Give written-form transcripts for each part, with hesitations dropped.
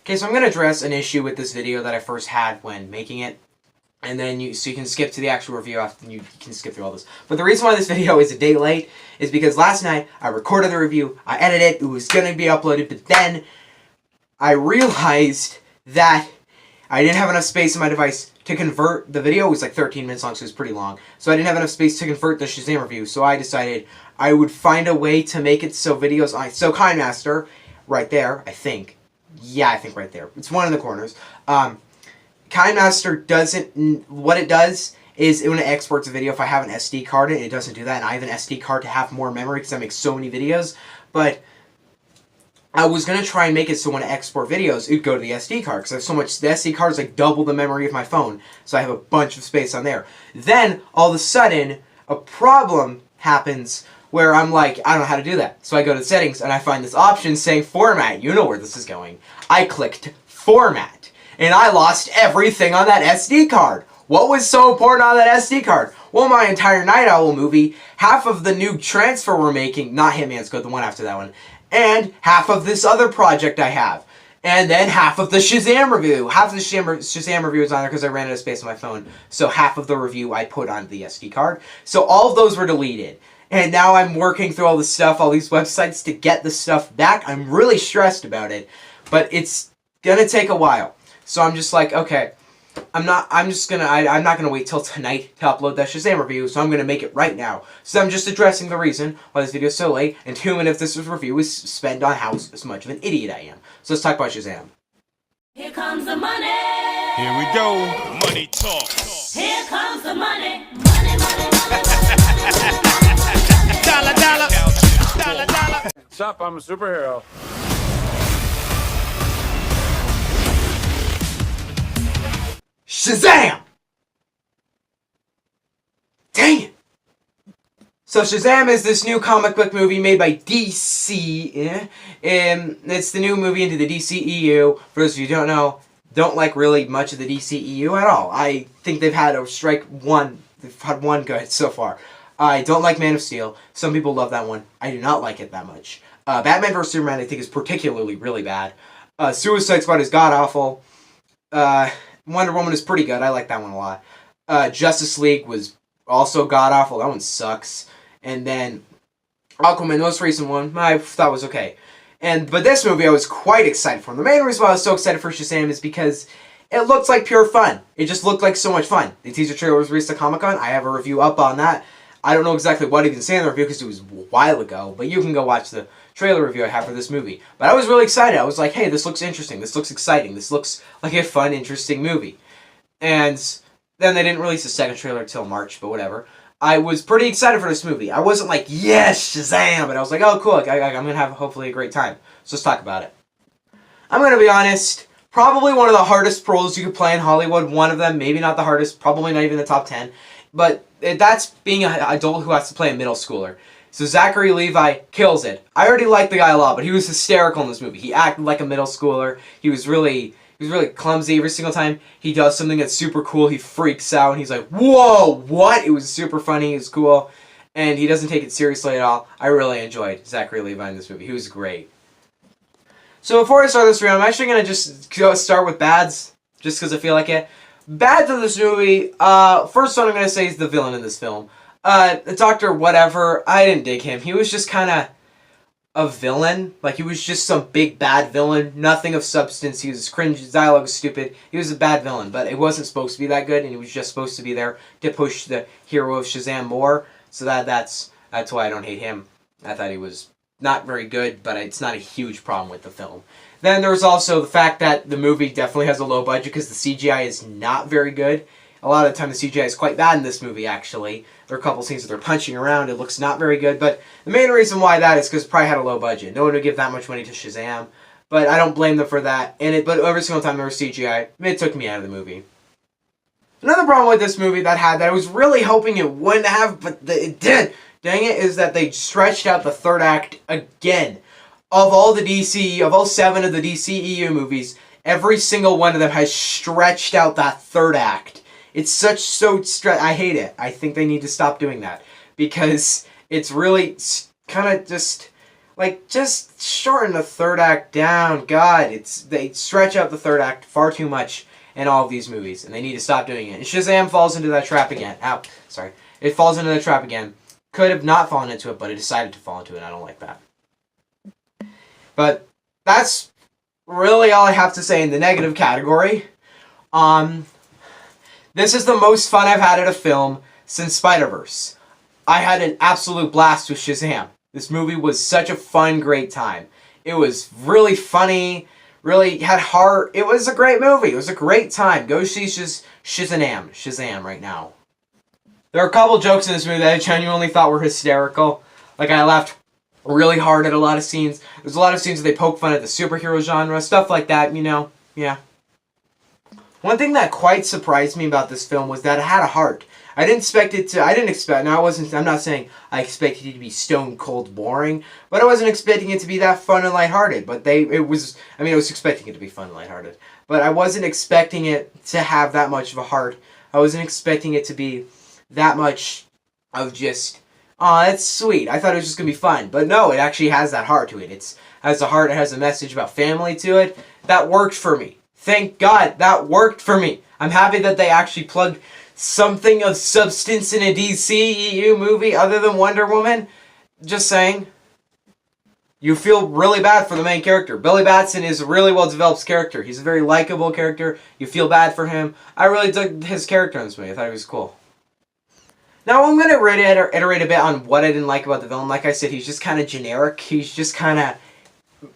Okay, so I'm going to address an issue with this video that I first had when making it. And then so you can skip to the actual review after you can skip through all this. But the reason why this video is a day late is because last night I recorded the review, I edited it, it was going to be uploaded, but then I realized that I didn't have enough space in my device to convert the video. It was like 13 minutes long, so it was pretty long. So I didn't have enough space to convert the Shazam review, so I decided I would find a way to make it so videos... So KineMaster, right there, I think. Yeah, I think right there. It's one in the corners. KineMaster doesn't... What it does is when it exports a video, if I have an SD card in it, it doesn't do that. And I have an SD card to have more memory because I make so many videos. But I was going to try and make it so when I export videos, it would go to the SD card. Because I have so much... The SD card is like double the memory of my phone. So I have a bunch of space on there. Then, all of a sudden, a problem happens where I'm like, I don't know how to do that. So I go to settings and I find this option saying format. You know where this is going. I clicked format. And I lost everything on that SD card. What was so important on that SD card? Well, my entire Night Owl movie, half of the new transfer we're making, not Hitman's Code, the one after that one, and half of this other project I have. And then half of the Shazam review. Half of the Shazam review is on there because I ran out of space on my phone. So half of the review I put on the SD card. So all of those were deleted. And now I'm working through all this stuff, all these websites to get the stuff back. I'm really stressed about it. But it's gonna take a while. So I'm just like, okay, I'm not gonna wait till tonight to upload that Shazam review, so I'm gonna make it right now. So I'm just addressing the reason why this video is so late, and 2 minutes of this review is spent on how much of an idiot I am. So let's talk about Shazam. Here comes the money. Here we go. Money talk. Here comes the money. Money, money, money, money. Dollar, dollar. Dollar, dollar. What's up? I'm a superhero. Shazam! Dang it! So Shazam is this new comic book movie made by DC. It's the new movie into the DCEU. For those of you who don't know, don't like really much of the DCEU at all. I think they've had a strike one. They've had one good so far. I don't like Man of Steel. Some people love that one. I do not like it that much. Batman vs. Superman I think is particularly really bad. Suicide Squad is god-awful. Wonder Woman is pretty good. I like that one a lot. Justice League was also god-awful. That one sucks. And then Aquaman, most recent one, I thought was okay. But this movie I was quite excited for. And the main reason why I was so excited for Shazam is because it looked like pure fun. It just looked like so much fun. The teaser trailer was released at Comic-Con. I have a review up on that. I don't know exactly what I can say in the review because it was a while ago. But you can go watch the trailer review I have for this movie. But I was really excited. I was like, hey, this looks interesting. This looks exciting. This looks like a fun, interesting movie. And then they didn't release the second trailer until March, but whatever. I was pretty excited for this movie. I wasn't like, yes, Shazam! But I was like, oh, cool. I'm going to have, hopefully, a great time. So let's talk about it. I'm going to be honest. Probably one of the hardest roles you could play in Hollywood. One of them. Maybe not the hardest. Probably not even the top 10. But that's being an adult who has to play a middle schooler. So Zachary Levi kills it. I already liked the guy a lot, but he was hysterical in this movie. He acted like a middle schooler. He was really clumsy every single time he does something that's super cool. He freaks out and he's like, whoa, what? It was super funny. It was cool. And he doesn't take it seriously at all. I really enjoyed Zachary Levi in this movie. He was great. So before I start this video, I'm actually going to just start with bads, just because I feel like it. Bads of this movie, first one I'm going to say is the villain in this film. Dr. Whatever, I didn't dig him. He was just kind of a villain. Like, he was just some big bad villain. Nothing of substance. He was cringe. His dialogue was stupid. He was a bad villain, but it wasn't supposed to be that good, and he was just supposed to be there to push the hero of Shazam more. So that's why I don't hate him. I thought he was not very good, but it's not a huge problem with the film. Then there's also the fact that the movie definitely has a low budget because the CGI is not very good. A lot of the time the CGI is quite bad in this movie, actually. There are a couple scenes where they're punching around. It looks not very good. But the main reason why that is because it probably had a low budget. No one would give that much money to Shazam. But I don't blame them for that. But every single time there was CGI, it took me out of the movie. Another problem with this movie that I was really hoping it wouldn't have, but it did. Dang it, is that they stretched out the third act again. Of all 7 of the DCEU movies, every single one of them has stretched out that third act. It's I hate it. I think they need to stop doing that. Because it's really kind of just Like, just shorten the third act down. God, they stretch out the third act far too much in all of these movies, and they need to stop doing it. And Shazam falls into that trap again. Ow, sorry. It falls into the trap again. Could have not fallen into it, but it decided to fall into it. I don't like that. But that's really all I have to say in the negative category. This is the most fun I've had at a film since Spider-Verse. I had an absolute blast with Shazam. This movie was such a fun, great time. It was really funny, really had heart. It was a great movie. It was a great time. Go see Shazam right now. There are a couple jokes in this movie that I genuinely thought were hysterical. Like, I laughed really hard at a lot of scenes. There's a lot of scenes that they poke fun at the superhero genre, stuff like that, you know, yeah. One thing that quite surprised me about this film was that it had a heart. I'm not saying I expected it to be stone cold boring, but I wasn't expecting it to be that fun and lighthearted. But I was expecting it to be fun and lighthearted. But I wasn't expecting it to have that much of a heart. I wasn't expecting it to be that much of just, oh, that's sweet. I thought it was just going to be fun. But no, it actually has that heart to it. It has a heart, it has a message about family to it. That worked for me. Thank God, that worked for me. I'm happy that they actually plugged something of substance in a DCEU movie other than Wonder Woman. Just saying. You feel really bad for the main character. Billy Batson is a really well-developed character. He's a very likable character. You feel bad for him. I really dug his character in this movie. I thought he was cool. Now, I'm going to iterate a bit on what I didn't like about the villain. Like I said, he's just kind of generic. He's just kind of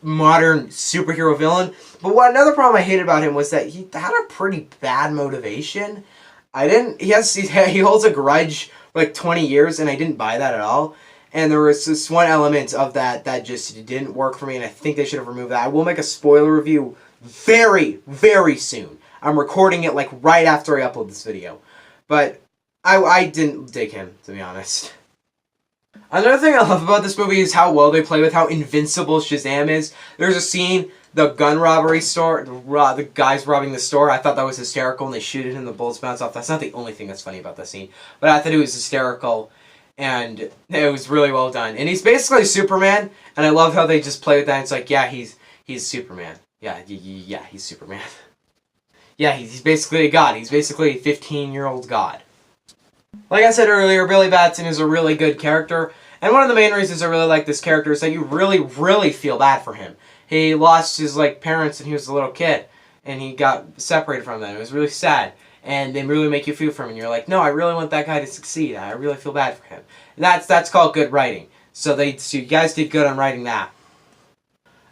modern superhero villain. But another problem I hated about him was that he had a pretty bad motivation. He holds a grudge for like 20 years, and I didn't buy that at all. And there was this one element of that just didn't work for me, and I think they should have removed that. I will make a spoiler review very, very soon. I'm recording it like right after I upload this video. But I didn't dig him, to be honest. Another thing I love about this movie is how well they play with how invincible Shazam is. There's a scene, the gun robbery store, the guys robbing the store. I thought that was hysterical, and they shoot it and the bullets bounce off. That's not the only thing that's funny about that scene. But I thought it was hysterical, and it was really well done. And he's basically Superman, and I love how they just play with that. It's like, yeah, he's Superman. Yeah, he's Superman. Yeah, he's basically a god. He's basically a 15-year-old god. Like I said earlier, Billy Batson is a really good character, and one of the main reasons I really like this character is that you really, really feel bad for him. He lost his parents when he was a little kid, and he got separated from them. It was really sad, and they really make you feel for him, and you're like, no, I really want that guy to succeed. I really feel bad for him. And that's called good writing. So you guys did good on writing that.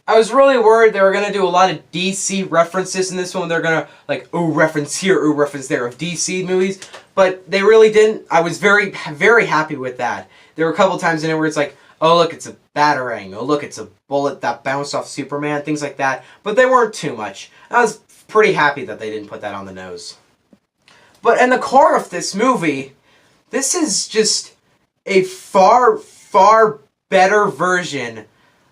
I was really worried they were going to do a lot of DC references in this one. They're going to, ooh, reference here, ooh, reference there of DC movies. But they really didn't. I was very, very happy with that. There were a couple times in it where it's like, oh, look, it's a batarang. Oh, look, it's a bullet that bounced off Superman, things like that. But they weren't too much. I was pretty happy that they didn't put that on the nose. But in the core of this movie, this is just a far, far better version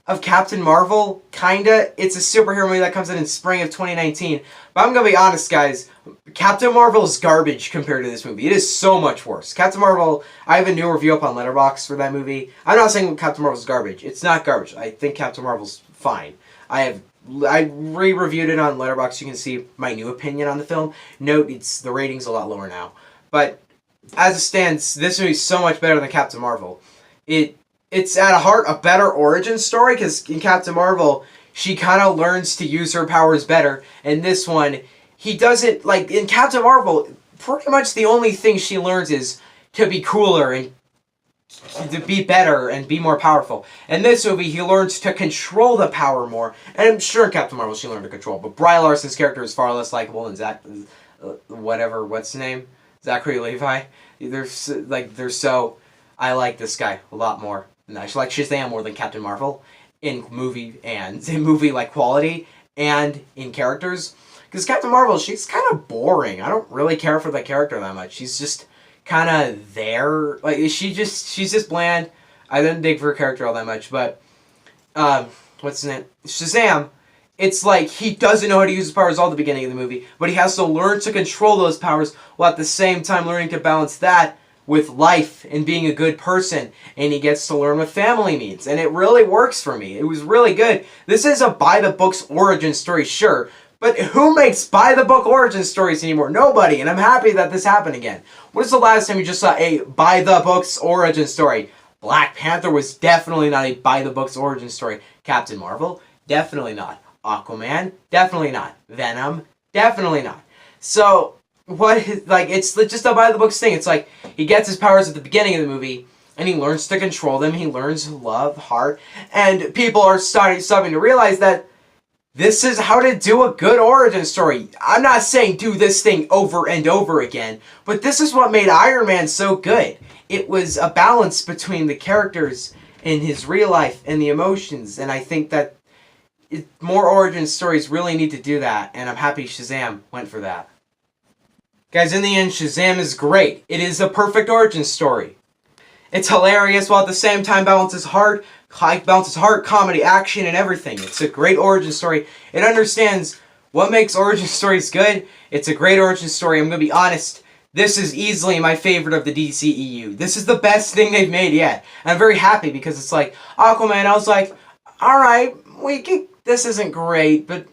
of Captain Marvel, kinda. It's a superhero movie that comes in spring of 2019. But I'm gonna be honest, guys. Captain Marvel is garbage compared to this movie. It is so much worse. Captain Marvel, I have a new review up on Letterbox for that movie. I'm not saying Captain Marvel's garbage. It's not garbage. I think Captain Marvel's fine. I re-reviewed it on Letterbox. You can see my new opinion on the film. Note, the rating's a lot lower now. But as it stands, this movie's so much better than Captain Marvel. It's at heart a better origin story, because in Captain Marvel, she kind of learns to use her powers better. And this one, he doesn't, in Captain Marvel, pretty much the only thing she learns is to be cooler and to be better and be more powerful. In this movie, he learns to control the power more. And I'm sure in Captain Marvel she learned to control, but Brie Larson's character is far less likable than what's his name? Zachary Levi. I like this guy a lot more. And I like Shazam more than Captain Marvel in movie quality and in characters. Because Captain Marvel, she's kind of boring. I don't really care for the character that much. She's just kind of there. She's just bland. I didn't dig for her character all that much. But what's his name? Shazam. It's like he doesn't know how to use his powers all at the beginning of the movie, but he has to learn to control those powers while at the same time learning to balance that with life and being a good person, and he gets to learn what family means, and it really works for me. It was really good. This is a by-the-books origin story, sure, but who makes by-the-book origin stories anymore? Nobody, and I'm happy that this happened again. When was the last time you just saw a by-the-books origin story? Black Panther was definitely not a by-the-books origin story. Captain Marvel? Definitely not. Aquaman? Definitely not. Venom? Definitely not. So, it's just a by-the-books thing. It's like, he gets his powers at the beginning of the movie, and he learns to control them, he learns love, heart, and people are starting to realize that this is how to do a good origin story. I'm not saying do this thing over and over again, but this is what made Iron Man so good. It was a balance between the characters and his real life and the emotions, and I think that more origin stories really need to do that, and I'm happy Shazam went for that. Guys, in the end, Shazam is great. It is a perfect origin story. It's hilarious while at the same time balances heart, comedy, action, and everything. It's a great origin story. It understands what makes origin stories good. It's a great origin story. I'm going to be honest. This is easily my favorite of the DCEU. This is the best thing they've made yet. And I'm very happy because it's like, Aquaman, I was like, alright, this isn't great, but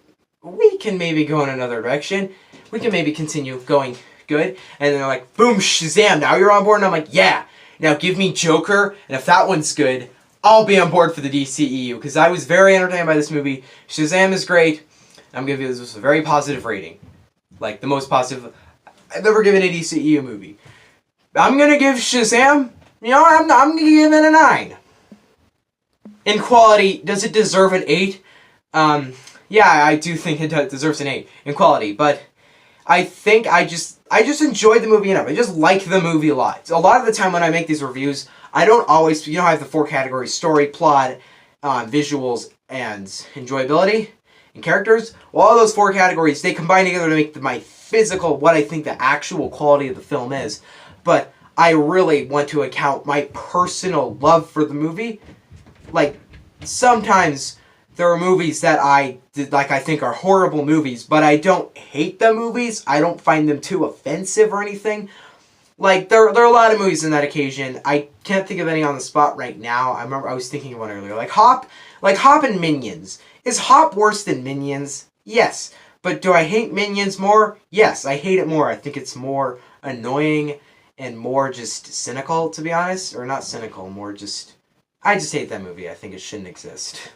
we can maybe go in another direction. We can maybe continue going good. And then they're like, boom, Shazam, now you're on board. And I'm like, yeah. Now give me Joker, and if that one's good, I'll be on board for the DCEU, because I was very entertained by this movie. Shazam is great. I'm going to give this a very positive rating. Like, the most positive I've ever given a DCEU movie. I'm going to give Shazam, I'm going to give it a 9. In quality, does it deserve an 8? Yeah, I do think it deserves an 8 in quality, but I think I just enjoyed the movie enough. I just like the movie a lot. A lot of the time when I make these reviews, I don't always, I have the 4 categories: story, plot, visuals, and enjoyability, and characters. Well, all those 4 categories, they combine together to make my physical, what I think the actual quality of the film is. But I really want to account my personal love for the movie. Like, sometimes there are movies that I think are horrible movies, but I don't hate the movies. I don't find them too offensive or anything. Like, there are a lot of movies on that occasion. I can't think of any on the spot right now. I remember I was thinking of one earlier. Like Hop and Minions. Is Hop worse than Minions? Yes. But do I hate Minions more? Yes, I hate it more. I think it's more annoying and more just cynical, to be honest. Or not cynical, more just... I just hate that movie. I think it shouldn't exist.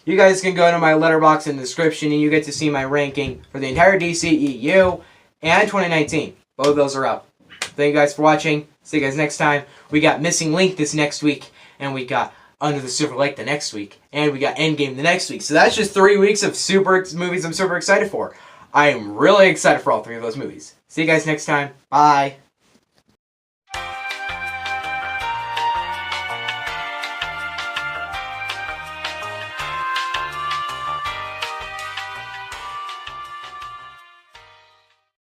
You guys can go to my Letterbox in the description and you get to see my ranking for the entire DCEU and 2019. Both of those are up. Thank you guys for watching. See you guys next time. We got Missing Link this next week, and we got Under the Silver Lake the next week, and we got Endgame the next week. So that's just 3 weeks of movies I'm super excited for. I am really excited for all 3 of those movies. See you guys next time. Bye.